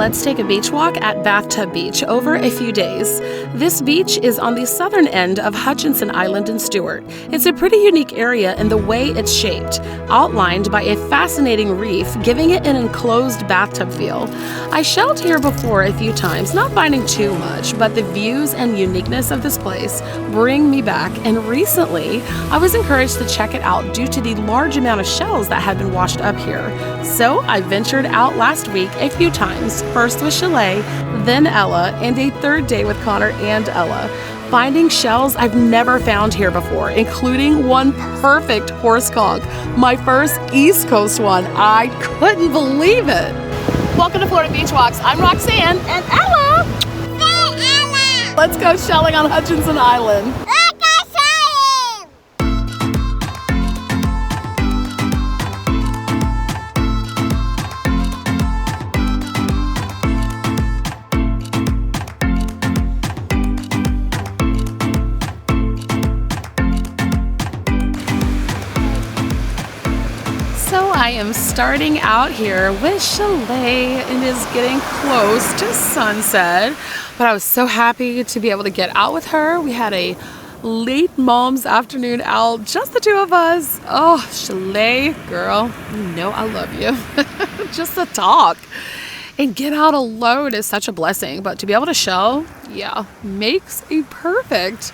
let's take a beach walk at Bathtub Beach over a few days. This beach is on the southern end of Hutchinson Island in Stewart. It's a pretty unique area in the way it's shaped, outlined by a fascinating reef, giving it an enclosed bathtub feel. I shelled here before a few times, not finding too much, but the views and uniqueness of this place bring me back, and recently I was encouraged to check it out due to the large amount of shells that had been washed up here. So I ventured out last week a few times, first with Shilei, then Ella, and a third day with Connor and Ella, finding shells I've never found here before, including one perfect horse conch, my first East Coast one. I couldn't believe it. Welcome to Florida Beach Walks. I'm Roxanne and Ella. Hey, Ella. Let's go shelling on Hutchinson Island. I am starting out here with Shilei and is getting close to sunset, but I was so happy to be able to get out with her. We had a late mom's afternoon out, just the two of us. Oh, Shilei, girl, you know I love you. Just to talk and get out alone is such a blessing, but to be able to shell, yeah, makes a perfect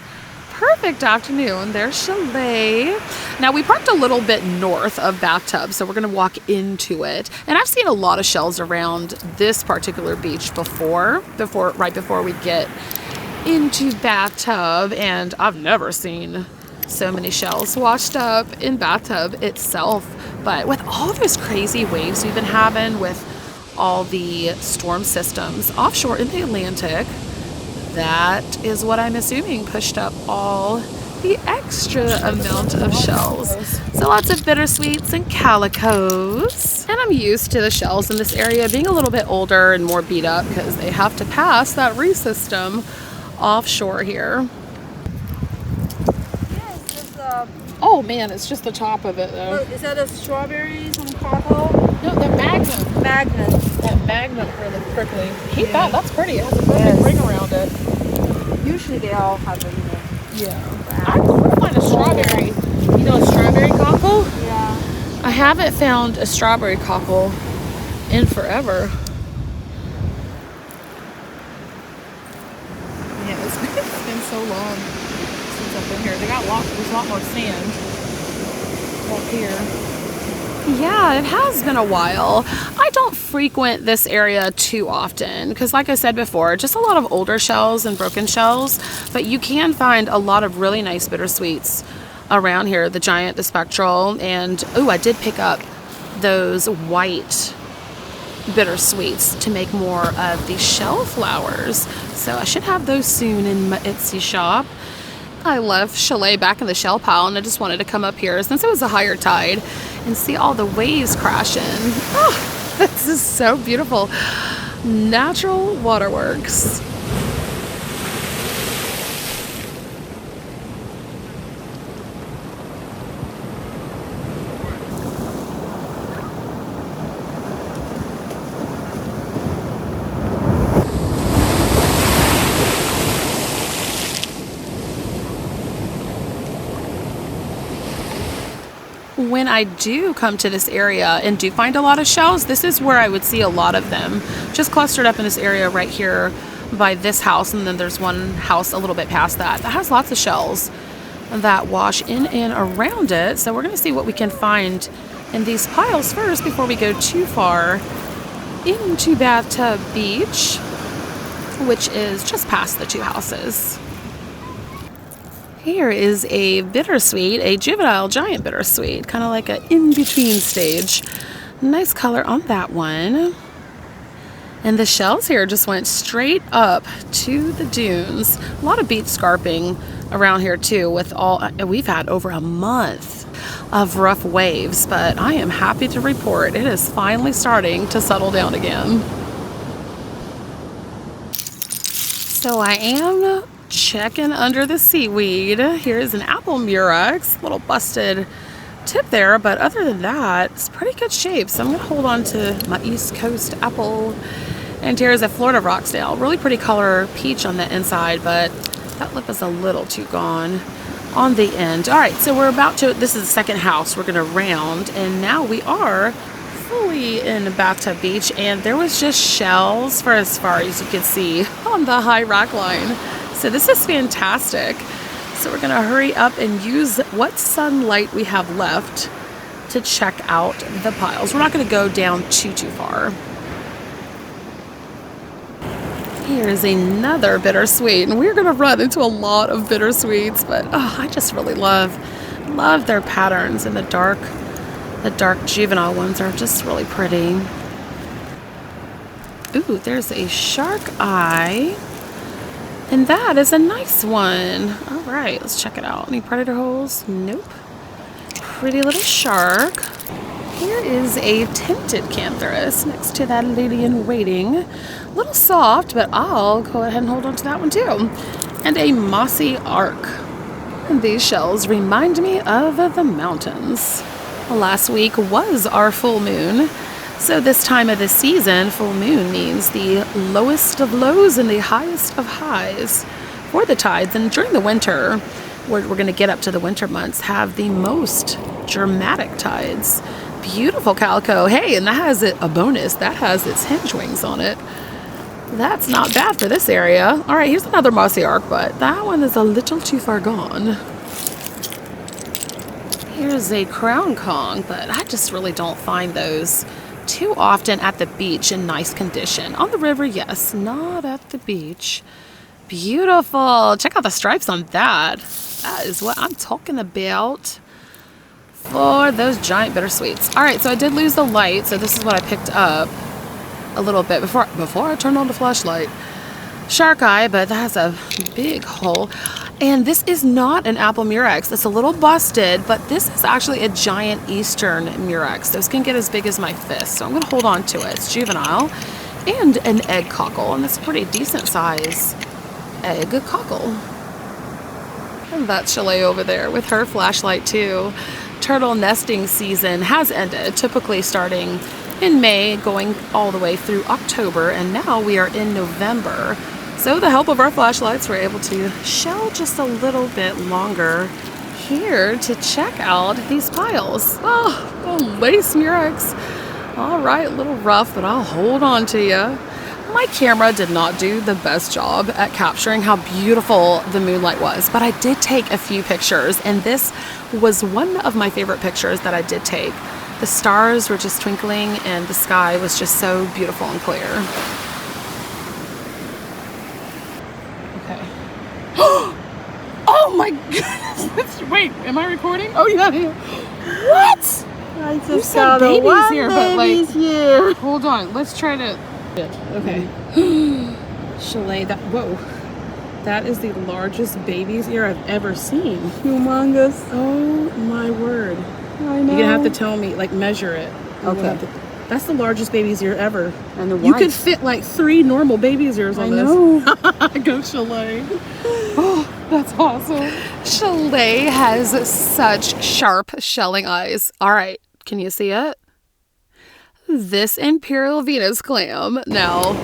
afternoon. There's Shilei. Now we parked a little bit north of Bathtub, so we're gonna walk into it. And I've seen a lot of shells around this particular beach right before we get into Bathtub, and I've never seen so many shells washed up in Bathtub itself. But with all those crazy waves we've been having with all the storm systems offshore in the Atlantic, that is what I'm assuming pushed up all the extra amount of shells. So lots of bittersweets and calicos. And I'm used to the shells in this area being a little bit older and more beat up because they have to pass that reef system offshore here. Yes, oh man, it's just the top of it though. is that a strawberries and cocoa? No, the magnet. Magnet. That magnet for the prickly. Keep that. That's pretty. It has a perfect ring around it. Usually they all have a, Yeah. I want to find a strawberry. You know, a strawberry cockle? Yeah. I haven't found a strawberry cockle in forever. Yeah, it's been so long since I've been here. There's a lot more sand up here. Yeah, it has been a while. I don't frequent this area too often because, like I said before, just a lot of older shells and broken shells, but you can find a lot of really nice bittersweets around here, the giant, the spectral, and I did pick up those white bittersweets to make more of the shell flowers, so I should have those soon in my Etsy shop. I left Shilei back in the shell pile and I just wanted to come up here since it was a higher tide and see all the waves crashing. Oh, this is so beautiful. Natural Waterworks. When I do come to this area and do find a lot of shells, this is where I would see a lot of them, just clustered up in this area right here by this house, and then there's one house a little bit past that has lots of shells that wash in and around it. So we're going to see what we can find in these piles first before we go too far into Bathtub Beach, which is just past the two houses. Here is a bittersweet, a juvenile giant bittersweet, kind of like an in-between stage. Nice color on that one. And the shells here just went straight up to the dunes. A lot of beach scarping around here too, we've had over a month of rough waves, but I am happy to report it is finally starting to settle down again. So I am checking under the seaweed. Here's an apple murex, little busted tip there, but other than that, it's pretty good shape. So I'm gonna hold on to my East Coast apple And here's a Florida rocksdale. Really pretty color peach on the inside, but that lip is a little too gone on the end. All right, so we're about to, this is the second house we're gonna round, and now we are fully in Bathtub Beach, and there was just shells for as far as you can see on the high rock line. So this is fantastic. So we're gonna hurry up and use what sunlight we have left to check out the piles. We're not gonna go down too far. Here's another bittersweet, and we're gonna run into a lot of bittersweets, but oh, I just really love their patterns, and the dark juvenile ones are just really pretty. Ooh, there's a shark eye, and that is a nice one. All right, let's check it out. Any predator holes? Nope. Pretty little shark. Here is a tinted cantharus next to that lady in waiting. A little soft, but I'll go ahead and hold on to that one too. And a mossy arc. And these shells remind me of the mountains. Last week was our full moon. So this time of the season, full moon means the lowest of lows and the highest of highs for the tides. And during the winter, we're going to get up to the winter months, have the most dramatic tides. Beautiful calico. Hey, and that has a bonus. That has its hinge wings on it. That's not bad for this area. All right, here's another mossy arc, but that one is a little too far gone. Here's a crown Kong, but I just really don't find those too often at the beach in nice condition. On the river, yes, not at the beach. Beautiful. Check out the stripes on that. That is what I'm talking about for those giant bittersweets. All right, so I did lose the light, so this is what I picked up a little bit before I turned on the flashlight. Shark eye, but that has a big hole. And this is not an apple murex. It's a little busted, but this is actually a giant eastern murex. Those can get as big as my fist, so I'm gonna hold on to it. It's juvenile and an egg cockle, and that's a pretty decent size egg cockle. And that's Shilei over there with her flashlight too. Turtle nesting season has ended, typically starting in May, going all the way through October, and now we are in November. So with the help of our flashlights, we're able to shell just a little bit longer here to check out these piles. Oh, lace murex. All right, a little rough, but I'll hold on to you. My camera did not do the best job at capturing how beautiful the moonlight was, but I did take a few pictures, and this was one of my favorite pictures that I did take. The stars were just twinkling, and the sky was just so beautiful and clear. Okay. Oh my goodness! Wait, am I recording? Oh yeah. What? I You just said got a babies one here, but like, baby's here. hold on. Let's try to. Okay. Shilei, that, whoa. That is the largest baby's ear I've ever seen. Humongous. Oh my word. I know. You're gonna have to tell me, like, measure it. Okay. That's the largest baby's ear ever. And the You white. could fit like 3 normal baby's ears on I this. know. Go Shilei. Oh, that's awesome. Shilei has such sharp shelling eyes. All right, can you see it? This Imperial Venus clam. Now,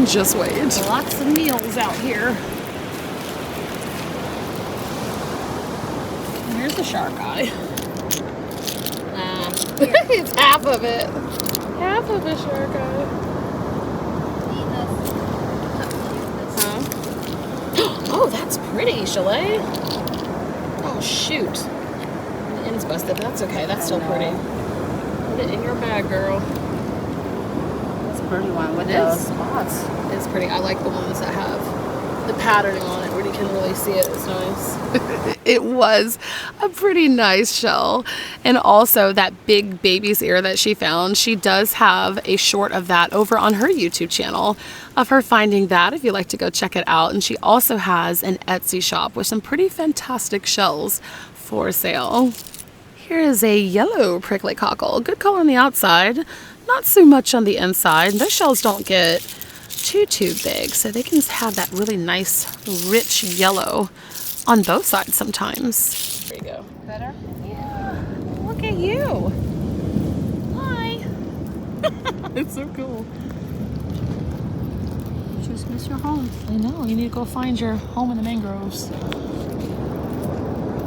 just wait. Lots of meals out here. Here's the shark eye. It's half of it. Half of a shark eye. Huh? Oh, that's pretty, Shilei. Oh, shoot. The end's busted. That's okay. That's still pretty. Put it in your bag, girl. That's a pretty one with It those is. spots. It's pretty. I like the ones that have the patterning on it where you can really see it. It's nice. It was a pretty nice shell. And also that big baby's ear that she found, she does have a short of that over on her YouTube channel of her finding that, if you'd like to go check it out. And she also has an Etsy shop with some pretty fantastic shells for sale. Here is a yellow prickly cockle. Good color on the outside, not so much on the inside. Those shells don't get too big, so they can have that really nice, rich yellow on both sides sometimes. There you go. Better? Yeah, look at you. Hi. It's so cool. just miss your home. I know, you need to go find your home in the mangroves.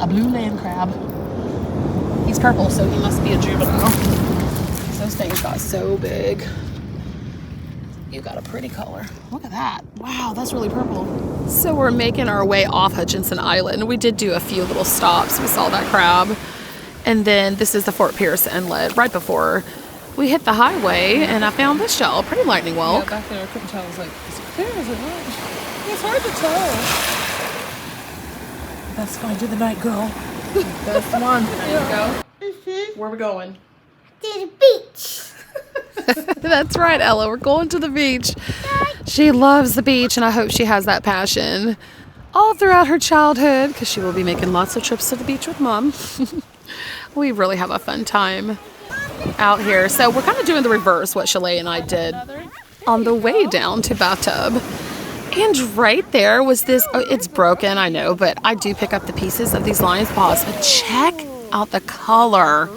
A blue land crab. He's purple, so he must be a juvenile. Those things got so big. You got a pretty color. Look at that. Wow, that's really purple. So we're making our way off Hutchinson Island. We did do a few little stops. We saw that crab. And then this is the Fort Pierce Inlet right before we hit the highway, and I found this shell. Pretty lightning whelk. Yeah, back there, I couldn't tell. I was like, is it clear? Is it not? It's hard to tell. Best find of the night, girl. Best one. There you go. Mm-hmm. Where are we going? To the beach. That's right, Ella. We're going to the beach. She loves the beach, and I hope she has that passion all throughout her childhood, because she will be making lots of trips to the beach with Mom. We really have a fun time out here. So we're kind of doing the reverse what Shilei and I did on the way down to Bathtub. And right there was this, oh, it's broken, I know, but I do pick up the pieces of these lion's paws. But check out the color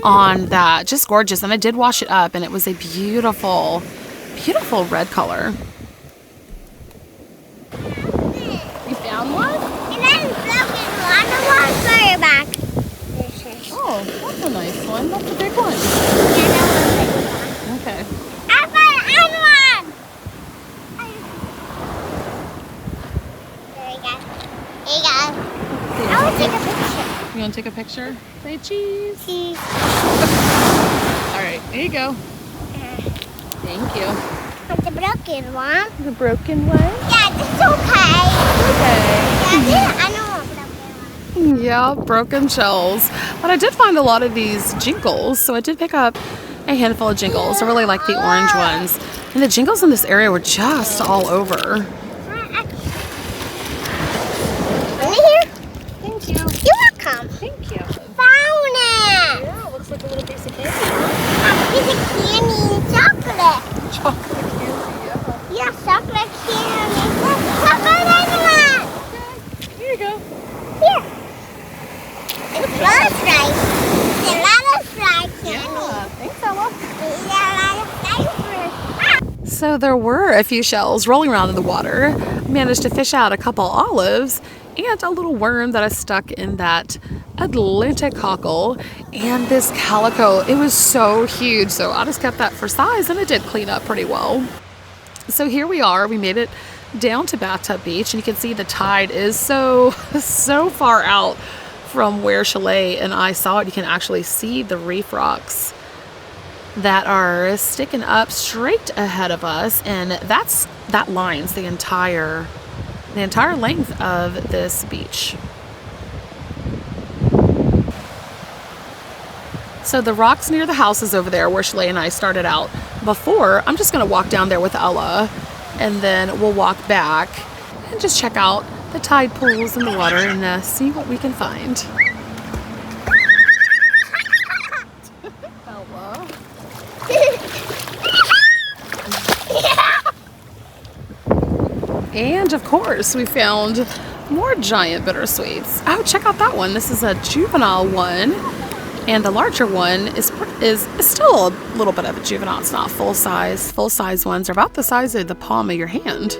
on that. Just gorgeous. And I did wash it up, and it was a beautiful, beautiful red color. You found one? And then broken one of one furback. Oh, that's a nice one. That's a big one. Okay. I found one. There we go. There you go. I will take a picture. You want to take a picture? Say cheese. Cheese. All right, there you go. Thank you. It's a broken one. The broken one? Yeah, it's okay. Okay. Yeah, I know a broken one. Yeah, broken shells. But I did find a lot of these jingles, so I did pick up a handful of jingles. I really like the orange ones. And the jingles in this area were just all over. Let me hear. Thank you. You're welcome. Thank you. Found it. Yeah, it looks like a little piece of candy. A piece of candy and chocolate. Chocolate candy, yeah. Yeah, chocolate candy. Chocolate animal. Here you go. Here. It's a lot of fries. It's a lot of fried candy. Thanks, Ella. It's a lot of flavors. So there were a few shells rolling around in the water. Managed to fish out a couple olives and a little worm that I stuck in that Atlantic cockle, and this calico. It was so huge, so I just kept that for size, and it did clean up pretty well. So here we are. We made it down to Bathtub Beach, and you can see the tide is so far out from where Shilei and I saw it. You can actually see the reef rocks that are sticking up straight ahead of us, and that lines the entire length of this beach. So the rocks near the houses over there where Shilei and I started out before, I'm just going to walk down there with Ella, and then we'll walk back and just check out the tide pools in the water and see what we can find. Ella. And of course, we found more giant bittersweets. Oh, check out that one. This is a juvenile one, and the larger one is still a little bit of a juvenile. It's not full size. Full size ones are about the size of the palm of your hand.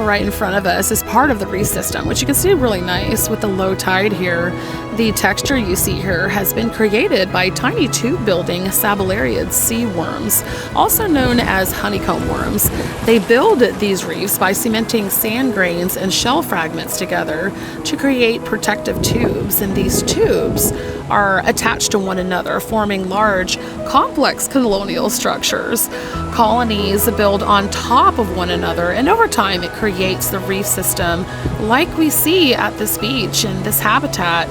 right in front of us is part of the reef system, which you can see really nice with the low tide here. The texture you see here has been created by tiny tube-building Sabellariid sea worms, also known as honeycomb worms. They build these reefs by cementing sand grains and shell fragments together to create protective tubes, and these tubes are attached to one another, forming large, complex colonial structures. Colonies build on top of one another, and over time it creates the reef system like we see at this beach. And this habitat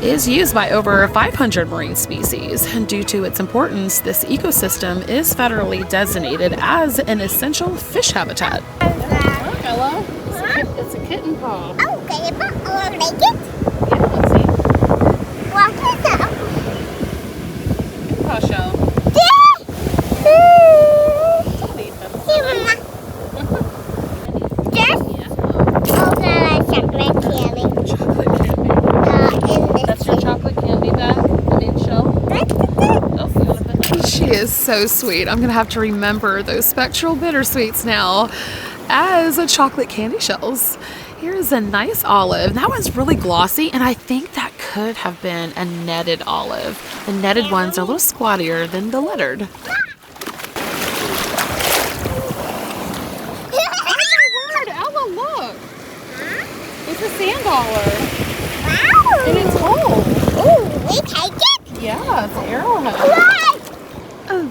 is used by over 500 marine species, and due to its importance, this ecosystem is federally designated as an essential fish habitat. Look, Ella. It's a kitten paw. Okay, but I want to make it. Yeah, let's see. What is that? Kitten paw shell. Don't eat them. Chocolate candy. Chocolate candy. That's your chocolate candy bag? I mean shell? Oh, you want to put that? She is so sweet. I'm gonna have to remember those spectral bittersweets now as a chocolate candy shells. Here's a nice olive. That one's really glossy, and I think that could have been a netted olive. The netted ones are a little squattier than the lettered. Ella, look. It's a sand dollar. Wow. And it's whole. Ooh, we take it? Yeah, it's an arrowhead. What?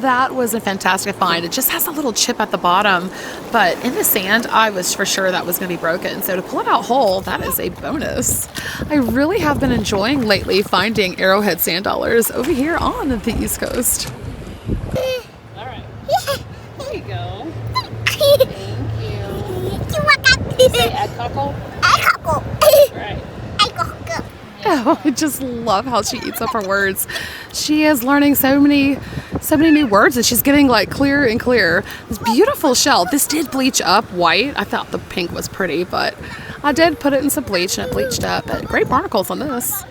That was a fantastic find. It just has a little chip at the bottom, but in the sand, I was for sure that was going to be broken. So to pull it out whole, that is a bonus. I really have been enjoying lately finding arrowhead sand dollars over here on the East Coast. All right. There you go. Thank you. Say egg cockle. All right. Oh, I just love how she eats up her words. She is learning so many new words, and she's getting like clearer and clearer. This beautiful shell. This did bleach up white. I thought the pink was pretty, but I did put it in some bleach and it bleached up. But great barnacles on this.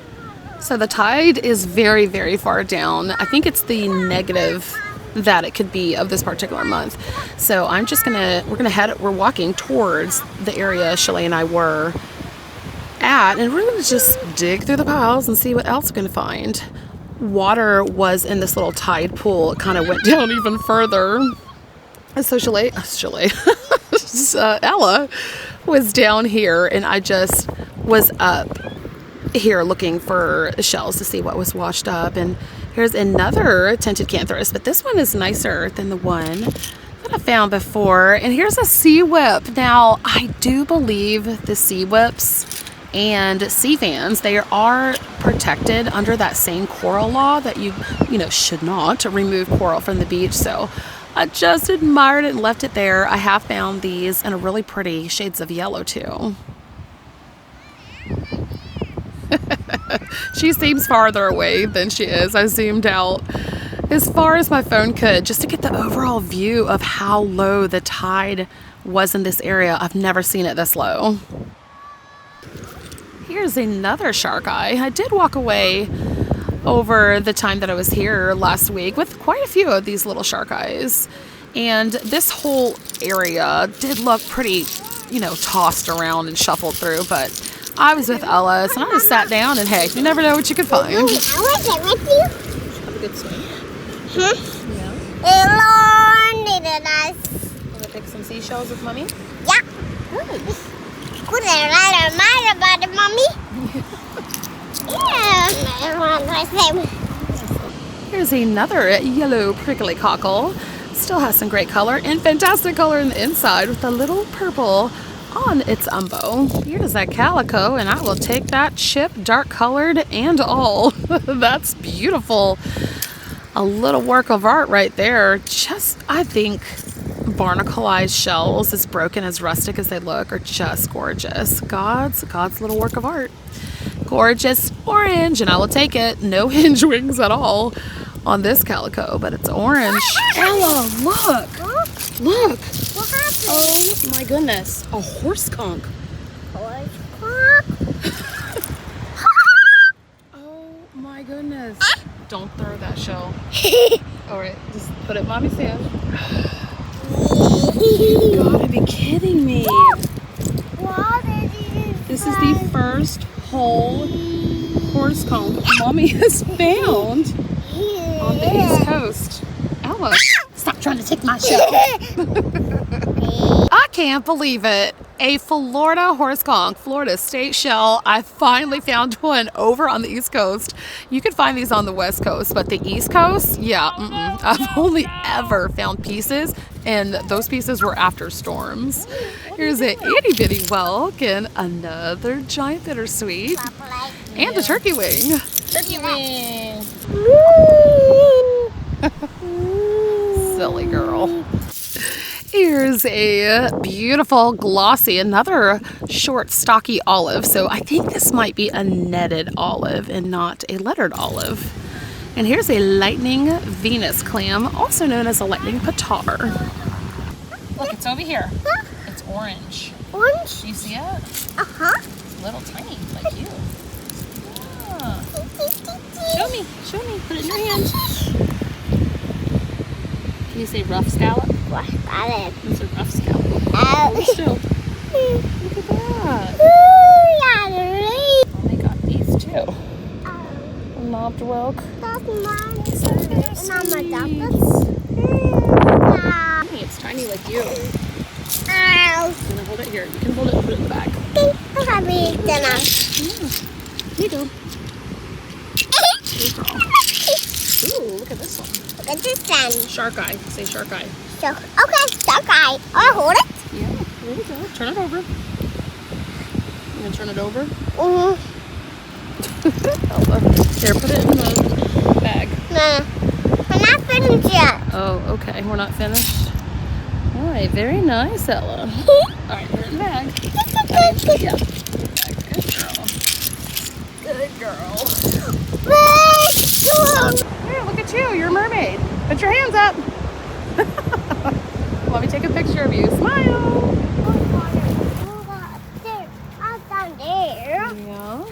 So the tide is very, very far down. I think it's the negative that it could be of this particular month. So we're walking towards the area Shilei and I were at, and we're going to just dig through the piles and see what else we're going to find. Water was in this little tide pool. It kind of went down even further. So Ella was down here, and I just was up here looking for shells to see what was washed up. And here's another tinted cantharus, but this one is nicer than the one that I found before. And here's a sea whip. Now, I do believe the sea whips and sea fans, they are protected under that same coral law that you should not remove coral from the beach. So I just admired it and left it there. I have found these in a really pretty shades of yellow too. She seems farther away than she is. I zoomed out as far as my phone could just to get the overall view of how low the tide was in this area. I've never seen it this low. Here's another shark eye. I did walk away over the time that I was here last week with quite a few of these little shark eyes. And this whole area did look pretty, tossed around and shuffled through, but I was with Ella, so I just sat down and hey, you never know what you could find. I want to with you. Have a good swim. Huh? Yeah. Needed us. Want to pick some seashells with Mommy? Yeah. Good. Could I write a mind about it, Mommy? Yeah. I want to say. Here's another yellow prickly cockle. Still has some great color and fantastic color in the inside with a little purple on its umbo. Here's that calico, and I will take that chip, dark colored and all. That's beautiful. A little work of art right there. I think barnacleized shells, as broken, as rustic as they look, are just gorgeous. God's little work of art. Gorgeous orange, and I will take it. No hinge wings at all on this calico, but it's orange. Ella, look! Look! What happened? Oh my goodness, a horse conch. Horse conch. Oh my goodness. Don't throw that shell. Alright, just put it in Mommy's hand. You gotta be kidding me. This is the first whole horse conch Mommy has found on the East Coast. Ella, stop trying to take my shell. I can't believe it. A Florida horse conch, Florida state shell. I finally found one over on the East Coast. You could find these on the West Coast, but the East Coast, yeah, I've only ever found pieces, and those pieces were after storms. Here's an itty bitty whelk and another giant bittersweet and a turkey wing. Turkey wing. Silly girl. Here's a beautiful glossy, another short stocky olive. So I think this might be a netted olive and not a lettered olive. And here's a lightning Venus clam, also known as a lightning patar. Look, it's over here. It's orange. Orange? Do you see it? Uh-huh. It's little tiny, like you. Yeah. Show me. Put it in your hand. Can you say rough scallop? What about it? It's a rough scallop. Oh. Show. Look at that. Ooh, yeah, Oh, they got these too. A knobbed whelk. that's mine. So And I'm a sweet. dumpling. It's tiny like you. Ow. I'm gonna hold it here. You can hold it and put it in the bag. Look at me, dinner. Here you go. Good girl. Ooh, look at this one. Look at this one. Shark eye. Say shark eye. So, okay, duck eye. I'll hold it. Yeah, there we go. Turn it over. You gonna turn it over? Mm-hmm. Here, put it in the bag. Nah, we're not finished yet. Oh, okay. We're not finished. All right, very nice, Ella. All right, put it in the bag. Yeah. Good girl. Here, look at you. You're a mermaid. Put your hands up. Let me take a picture of you. Smile. Down there. Yeah.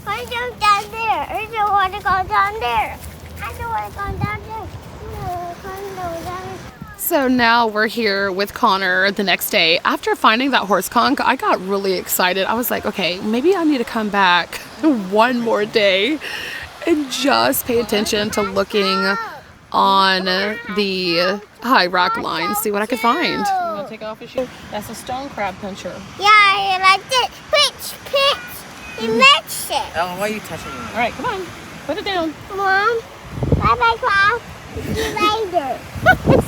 I don't down there. I don't want to go down there. I don't want to go down there. No, I don't go down there. So now we're here with Connor the next day. After finding that horse conch, I got really excited. I was like, okay, maybe I need to come back one more day and just pay attention to looking on the high rock line, see what I could find. You want to take off your shoe? That's a stone crab puncher. Yeah, I like it. Pitch. You mixed it. Ellen, why are you touching me? All right, come on. Put it down. Mom, bye-bye, Cloud. See you later.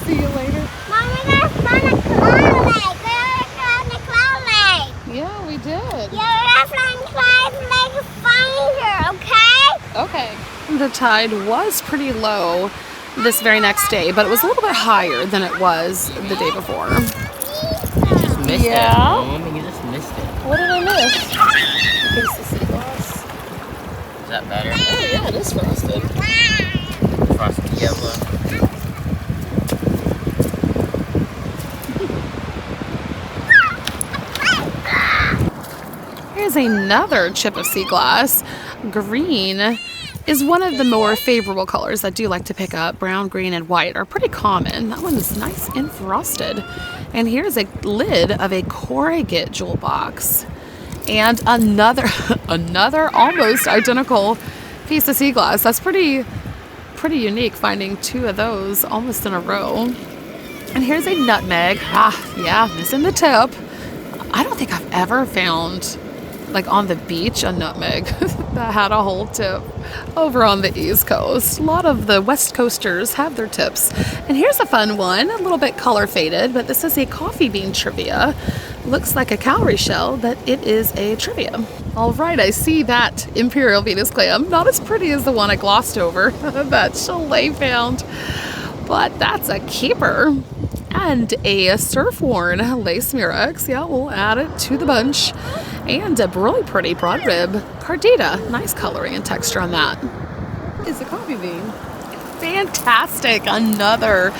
See you later. Mom, we're going to find a cloud lake. We're going to find a cloud lake. Yeah, we did. Yeah, we're going to find cloud lake. Find her, okay? Okay. The tide was pretty low this very next day, but it was a little bit higher than it was the day before. You just missed it. Yeah? Mom, you just missed it. What did I miss? Piece of sea glass. Is that better? Oh, yeah, it is frosted. Frosted yellow. Here's another chip of sea glass. Green is one of the more favorable colors I do like to pick up. Brown, green, and white are pretty common. That one is nice and frosted. And here's a lid of a corrugate jewel box. And another almost identical piece of sea glass. That's pretty unique, finding two of those almost in a row. And here's a nutmeg. Yeah, missing the tip. I don't think I've ever found, like on the beach, a nutmeg that had a whole tip over on the East Coast. A lot of the West Coasters have their tips. And here's a fun one, a little bit color faded, but this is a coffee bean trivia. Looks like a cowrie shell, but it is a trivia. All right, I see that Imperial Venus clam. Not as pretty as the one I glossed over that Shilei found, but that's a keeper. And a surf-worn lace murex. Yeah, we'll add it to the bunch. And a really pretty broad rib cardita. Nice coloring and texture on that. Is a coffee bean. Fantastic. Another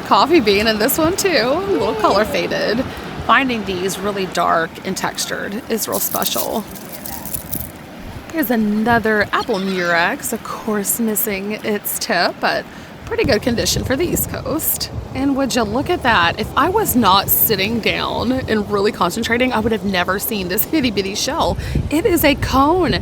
coffee bean, and this one too. A little color faded. Finding these really dark and textured is real special. Here's another apple murex. Of course, missing its tip, but pretty good condition for the East Coast. And would you look at that? If I was not sitting down and really concentrating, I would have never seen this itty bitty shell. It is a cone.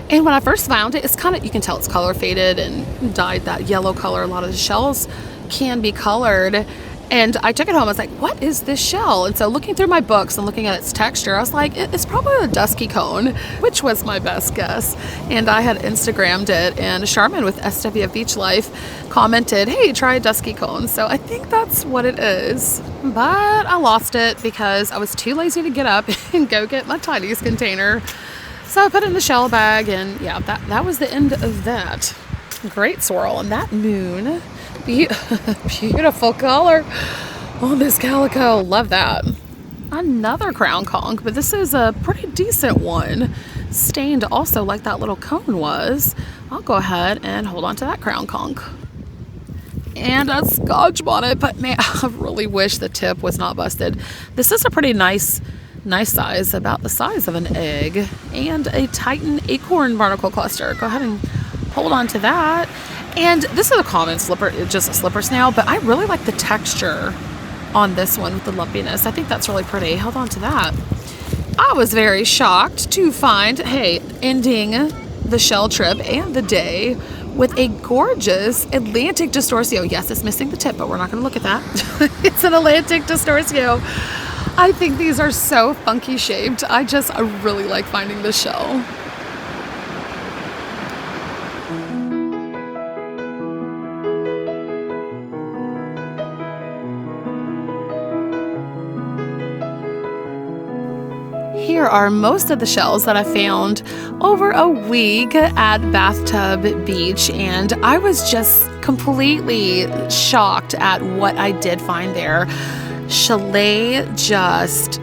And when I first found it, it's kind of, you can tell it's color faded and dyed that yellow color. A lot of the shells can be colored. And I took it home. I was like, what is this shell? And so looking through my books and looking at its texture, I was like, it's probably a dusky cone, which was my best guess. And I had Instagrammed it, and Charmin with SWF Beach Life commented, hey, try a dusky cone. So I think that's what it is. But I lost it because I was too lazy to get up and go get my Tidy's container. So I put it in the shell bag, and yeah, that was the end of that. Great swirl. And that moon, beautiful color on this calico. Love that. Another crown conch, but this is a pretty decent one. Stained also like that little cone was. I'll go ahead and hold on to that crown conch. And a scotch bonnet, but man, I really wish the tip was not busted. This is a pretty nice size, about the size of an egg, and a Titan acorn barnacle cluster. Go ahead and hold on to that. And this is a common slipper, just a slipper snail, but I really like the texture on this one with the lumpiness. I think that's really pretty. Hold on to that. I was very shocked to find, hey, ending the shell trip and the day with a gorgeous Atlantic Distorsio. Yes, it's missing the tip, but we're not going to look at that. It's an Atlantic Distorsio. I think these are so funky shaped. I really like finding the shell. Here are most of the shells that I found over a week at Bathtub Beach, and I was just completely shocked at what I did find there. Shilei just,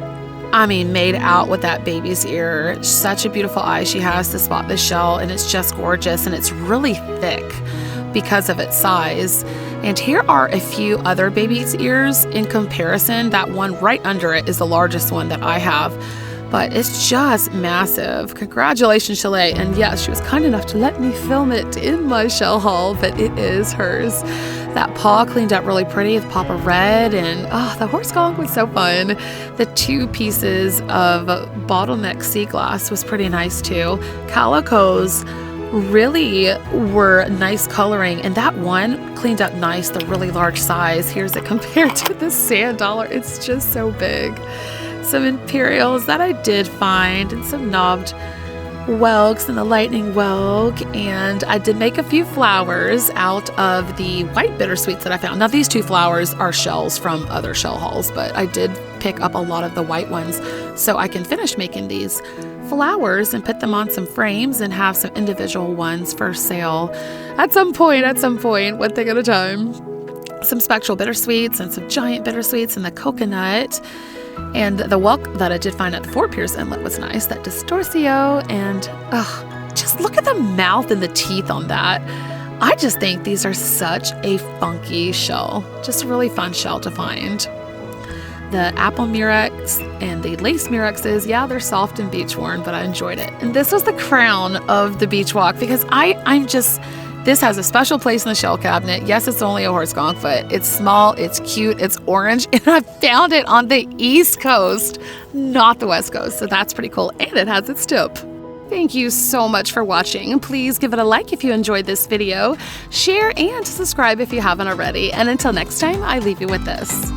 made out with that baby's ear. Such a beautiful eye she has to spot this shell, and it's just gorgeous, and it's really thick because of its size. And here are a few other baby's ears in comparison. That one right under it is the largest one that I have. But it's just massive. Congratulations, Shilei. And yes, she was kind enough to let me film it in my shell haul, but it is hers. That paw cleaned up really pretty with pop of red, and the horse conch was so fun. The 2 pieces of bottleneck sea glass was pretty nice too. Calicos really were nice coloring, and that one cleaned up nice, the really large size. Here's it compared to the sand dollar. It's just so big. Some imperials that I did find, and some knobbed whelks and the lightning whelk, and I did make a few flowers out of the white bittersweets that I found. Now these 2 flowers are shells from other shell hauls, but I did pick up a lot of the white ones so I can finish making these flowers and put them on some frames and have some individual ones for sale at some point, one thing at a time. Some spectral bittersweets and some giant bittersweets and the coconut. And the whelk that I did find at the Fort Pierce Inlet was nice, that Distorsio, and just look at the mouth and the teeth on that. I just think these are such a funky shell. Just a really fun shell to find. The apple murex and the lace murexes, yeah, they're soft and beach worn, but I enjoyed it. And this was the crown of the beach walk because this has a special place in the shell cabinet. Yes, it's only a horse conch, but it's small, it's cute, it's orange, and I found it on the East Coast, not the West Coast, so that's pretty cool, and it has its tip. Thank you so much for watching. Please give it a like if you enjoyed this video, share and subscribe if you haven't already, and until next time, I leave you with this.